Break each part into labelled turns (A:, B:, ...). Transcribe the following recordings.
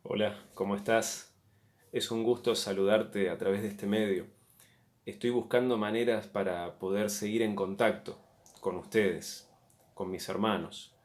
A: Hola, ¿cómo estás? Es un gusto saludarte a través de este medio. Estoy buscando maneras para poder seguir en contacto con ustedes, con mis hermanos.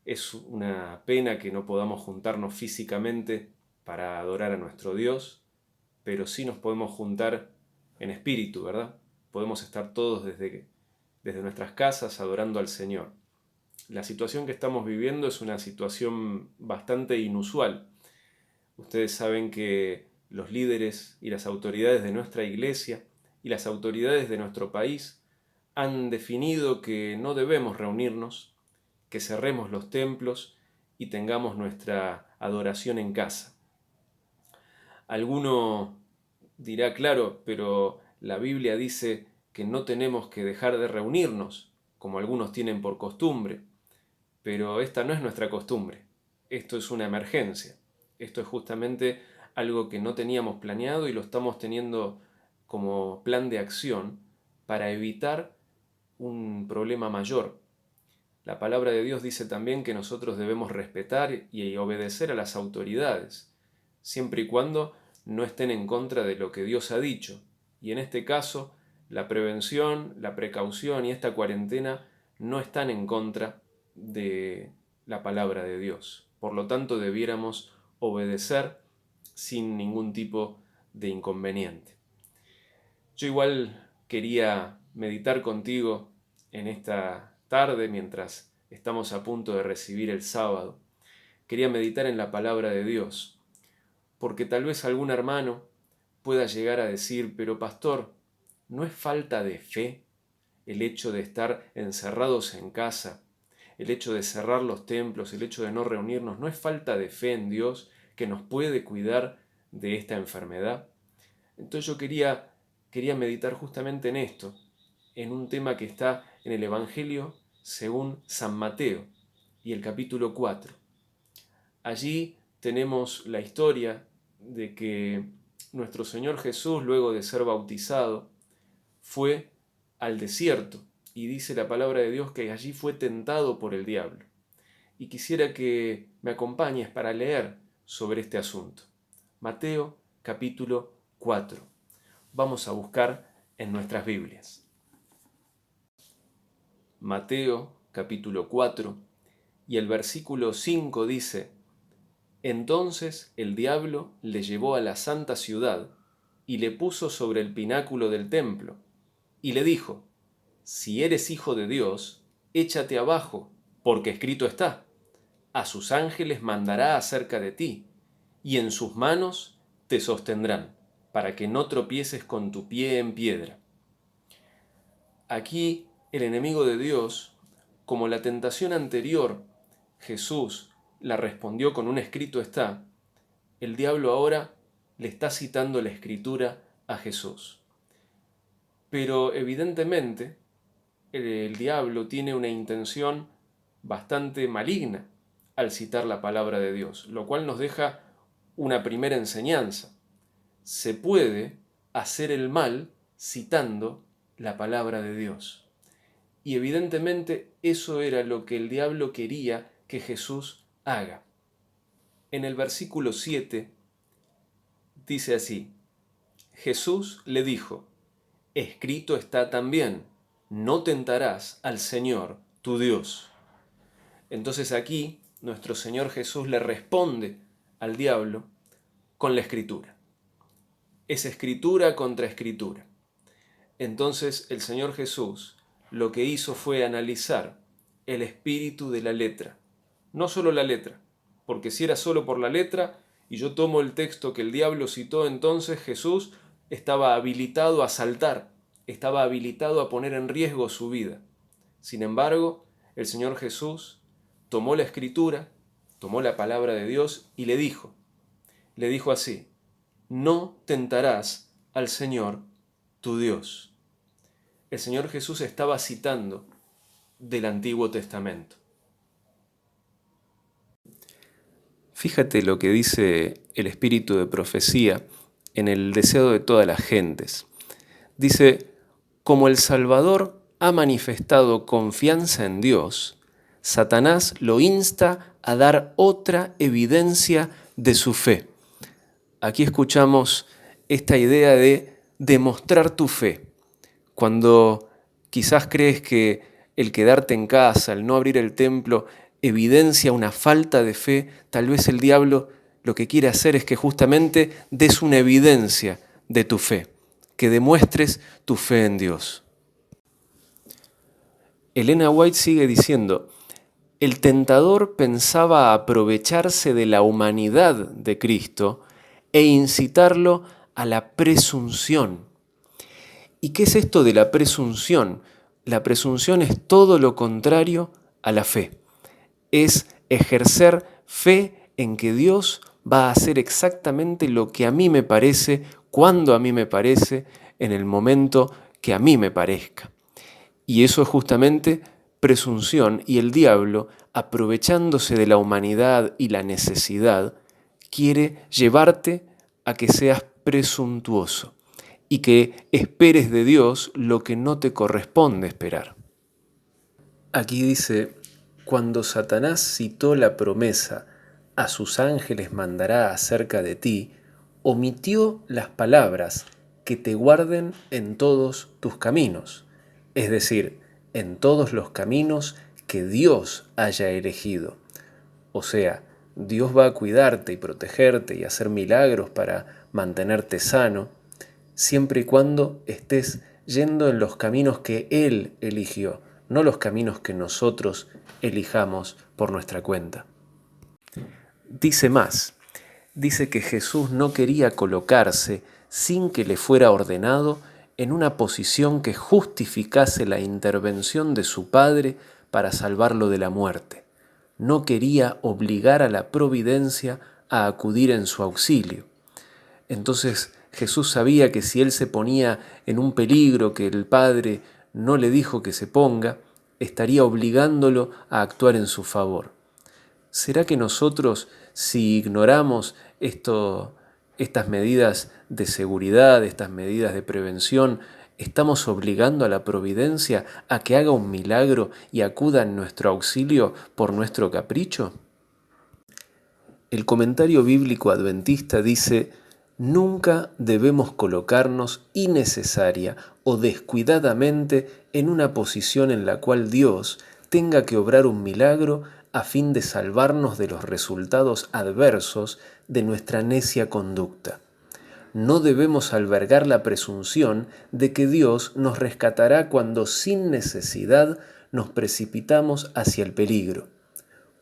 A: Es una pena que no podamos juntarnos físicamente para adorar a nuestro Dios, pero sí nos podemos juntar en espíritu, ¿verdad? Podemos estar todos desde nuestras casas adorando al Señor. La situación que estamos viviendo es una situación bastante inusual. Ustedes saben que los líderes y las autoridades de nuestra iglesia y las autoridades de nuestro país han definido que no debemos reunirnos, que cerremos los templos y tengamos nuestra adoración en casa. Alguno dirá, claro, pero la Biblia dice que no tenemos que dejar de reunirnos, como algunos tienen por costumbre, pero esta no es nuestra costumbre. Esto es una emergencia. Esto es justamente algo que no teníamos planeado y lo estamos teniendo como plan de acción para evitar un problema mayor. La palabra de Dios dice también que nosotros debemos respetar y obedecer a las autoridades, siempre y cuando no estén en contra de lo que Dios ha dicho. Y en este caso, la prevención, la precaución y esta cuarentena no están en contra de la palabra de Dios. Por lo tanto, debiéramos obedecer sin ningún tipo de inconveniente. Yo igual quería meditar contigo en esta tarde mientras estamos a punto de recibir el sábado. Quería meditar en la palabra de Dios, porque tal vez algún hermano pueda llegar a decir, pero pastor, ¿no es falta de fe el hecho de estar encerrados en casa, el hecho de cerrar los templos, el hecho de no reunirnos? ¿No es falta de fe en Dios que nos puede cuidar de esta enfermedad? Entonces yo quería meditar justamente en esto, en un tema que está en el Evangelio según San Mateo y el capítulo 4. Allí tenemos la historia de que nuestro Señor Jesús, luego de ser bautizado, fue al desierto y dice la palabra de Dios que allí fue tentado por el diablo. Y quisiera que me acompañes para leer sobre este asunto. Mateo capítulo 4. Vamos a buscar en nuestras Biblias. Mateo capítulo 4 y el versículo 5 dice: Entonces el diablo le llevó a la santa ciudad y le puso sobre el pináculo del templo y le dijo: Si eres hijo de Dios, échate abajo, porque escrito está: a sus ángeles mandará acerca de ti, y en sus manos te sostendrán, para que no tropieces con tu pie en piedra. Aquí el enemigo de Dios, como la tentación anterior, Jesús la respondió con un escrito está, el diablo ahora le está citando la escritura a Jesús. Pero evidentemente el diablo tiene una intención bastante maligna al citar la palabra de Dios, lo cual nos deja una primera enseñanza. Se puede hacer el mal citando la palabra de Dios. Y evidentemente eso era lo que el diablo quería que Jesús haga. En el versículo 7 dice así: Jesús le dijo: escrito está también, no tentarás al Señor tu Dios. Entonces aquí nuestro Señor Jesús le responde al diablo con la escritura. Es escritura contra escritura. Entonces el Señor Jesús lo que hizo fue analizar el espíritu de la letra. No solo la letra, porque si era solo por la letra y yo tomo el texto que el diablo citó, entonces Jesús estaba habilitado a saltar, estaba habilitado a poner en riesgo su vida. Sin embargo, el Señor Jesús tomó la escritura, tomó la palabra de Dios y le dijo así: no tentarás al Señor tu Dios. El Señor Jesús estaba citando del Antiguo Testamento. Fíjate lo que dice el espíritu de profecía en el deseo de todas las gentes. Dice: como el Salvador ha manifestado confianza en Dios, Satanás lo insta a dar otra evidencia de su fe. Aquí escuchamos esta idea de demostrar tu fe. Cuando quizás crees que el quedarte en casa, el no abrir el templo, evidencia una falta de fe, tal vez el diablo lo que quiere hacer es que justamente des una evidencia de tu fe, que demuestres tu fe en Dios. Elena White sigue diciendo, el tentador pensaba aprovecharse de la humanidad de Cristo e incitarlo a la presunción. ¿Y qué es esto de la presunción? La presunción es todo lo contrario a la fe. Es ejercer fe en que Dios va a hacer exactamente lo que a mí me parece, cuando a mí me parece, en el momento que a mí me parezca. Y eso es justamente presunción, y el diablo, aprovechándose de la humanidad y la necesidad, quiere llevarte a que seas presuntuoso y que esperes de Dios lo que no te corresponde esperar. Aquí dice, cuando Satanás citó la promesa, a sus ángeles mandará acerca de ti, omitió las palabras que te guarden en todos tus caminos, es decir, en todos los caminos que Dios haya elegido. O sea, Dios va a cuidarte y protegerte y hacer milagros para mantenerte sano, siempre y cuando estés yendo en los caminos que Él eligió, no los caminos que nosotros elijamos por nuestra cuenta. Dice más, dice que Jesús no quería colocarse sin que le fuera ordenado en una posición que justificase la intervención de su Padre para salvarlo de la muerte. No quería obligar a la providencia a acudir en su auxilio. Entonces Jesús sabía que si él se ponía en un peligro que el Padre no le dijo que se ponga, estaría obligándolo a actuar en su favor. ¿Será que nosotros, si ignoramos estas medidas de seguridad, estas medidas de prevención, estamos obligando a la providencia a que haga un milagro y acuda en nuestro auxilio por nuestro capricho? El comentario bíblico adventista dice, nunca debemos colocarnos innecesaria o descuidadamente en una posición en la cual Dios tenga que obrar un milagro a fin de salvarnos de los resultados adversos de nuestra necia conducta. No debemos albergar la presunción de que Dios nos rescatará cuando sin necesidad nos precipitamos hacia el peligro.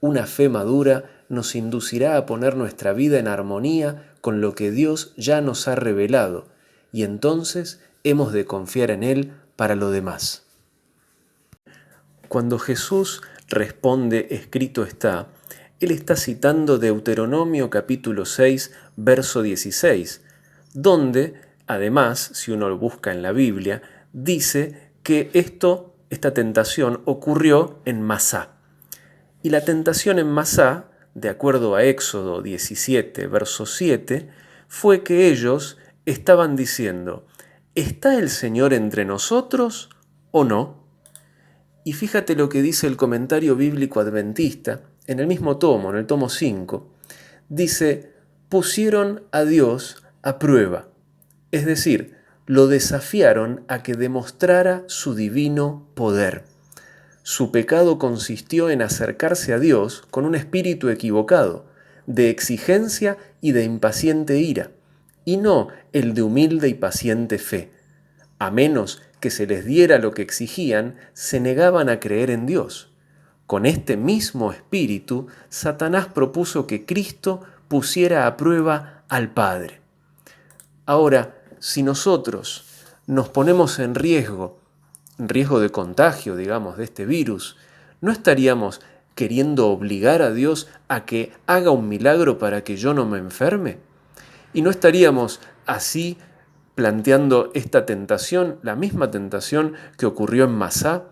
A: Una fe madura nos inducirá a poner nuestra vida en armonía con lo que Dios ya nos ha revelado, y entonces hemos de confiar en Él para lo demás. Cuando Jesús responde escrito está, Él está citando Deuteronomio capítulo 6, verso 16, donde, además, si uno lo busca en la Biblia, dice que esta tentación ocurrió en Masá. Y la tentación en Masá, de acuerdo a Éxodo 17, verso 7, fue que ellos estaban diciendo, ¿está el Señor entre nosotros o no? Y fíjate lo que dice el comentario bíblico adventista, en el mismo tomo, en el tomo 5, dice, pusieron a Dios a prueba, es decir, lo desafiaron a que demostrara su divino poder. Su pecado consistió en acercarse a Dios con un espíritu equivocado, de exigencia y de impaciente ira, y no el de humilde y paciente fe. A menos que se les diera lo que exigían, se negaban a creer en Dios. Con este mismo espíritu, Satanás propuso que Cristo pusiera a prueba al Padre. Ahora, si nosotros nos ponemos en riesgo de contagio, digamos, de este virus, ¿no estaríamos queriendo obligar a Dios a que haga un milagro para que yo no me enferme? ¿Y no estaríamos así planteando esta tentación, la misma tentación que ocurrió en Masá?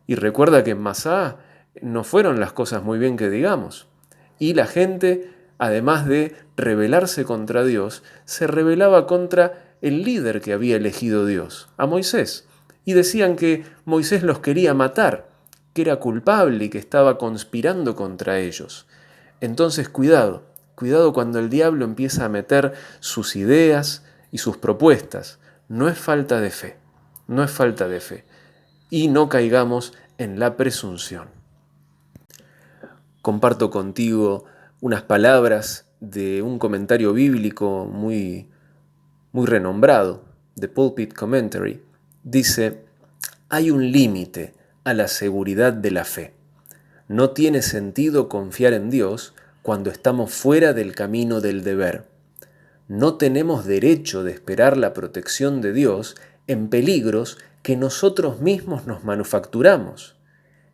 A: Y recuerda que en Masá no fueron las cosas muy bien que digamos. Y la gente, además de rebelarse contra Dios, se rebelaba contra el líder que había elegido Dios, a Moisés. Y decían que Moisés los quería matar, que era culpable y que estaba conspirando contra ellos. Entonces cuidado, cuidado cuando el diablo empieza a meter sus ideas y sus propuestas. No es falta de fe, no es falta de fe. Y no caigamos en la presunción. Comparto contigo unas palabras de un comentario bíblico muy renombrado, The Pulpit Commentary. Dice: hay un límite a la seguridad de la fe. No tiene sentido confiar en Dios cuando estamos fuera del camino del deber. No tenemos derecho de esperar la protección de Dios en peligros que nosotros mismos nos manufacturamos.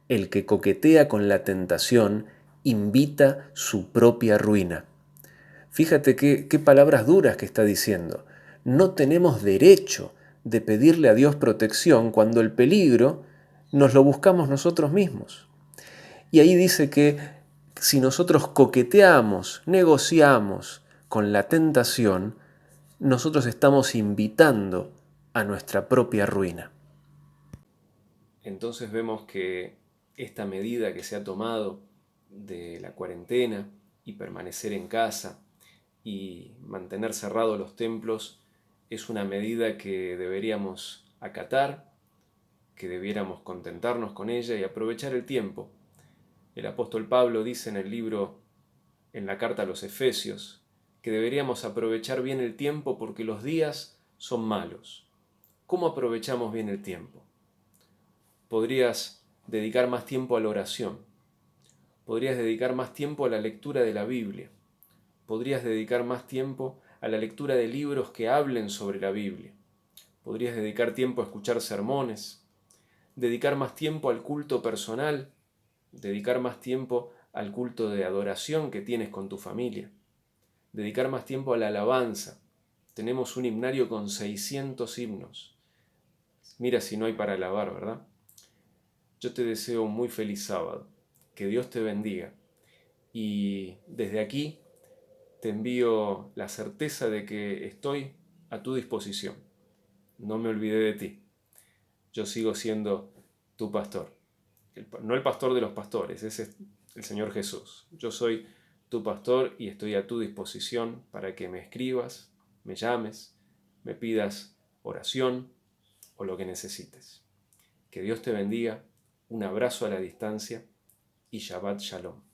A: El que coquetea con la tentación invita su propia ruina. Fíjate qué palabras duras que está diciendo. No tenemos derecho de pedirle a Dios protección cuando el peligro nos lo buscamos nosotros mismos. Y ahí dice que si nosotros coqueteamos, negociamos con la tentación, nosotros estamos invitando a nuestra propia ruina. Entonces vemos que esta medida que se ha tomado de la cuarentena y permanecer en casa y mantener cerrados los templos es una medida que deberíamos acatar, que debiéramos contentarnos con ella y aprovechar el tiempo. El apóstol Pablo dice en el libro, en la carta a los Efesios, que deberíamos aprovechar bien el tiempo porque los días son malos. ¿Cómo aprovechamos bien el tiempo? Podrías dedicar más tiempo a la oración. Podrías dedicar más tiempo a la lectura de la Biblia. Podrías dedicar más tiempo a la lectura de libros que hablen sobre la Biblia. Podrías dedicar tiempo a escuchar sermones. Dedicar más tiempo al culto personal. Dedicar más tiempo al culto de adoración que tienes con tu familia. Dedicar más tiempo a la alabanza. Tenemos un himnario con 600 himnos. Mira si no hay para alabar, ¿verdad? Yo te deseo un muy feliz sábado. Que Dios te bendiga. Y desde aquí te envío la certeza de que estoy a tu disposición. No me olvidé de ti. Yo sigo siendo tu pastor. No el pastor de los pastores, ese es el Señor Jesús. Yo soy tu pastor y estoy a tu disposición para que me escribas, me llames, me pidas oración o lo que necesites. Que Dios te bendiga, un abrazo a la distancia y Shabbat Shalom.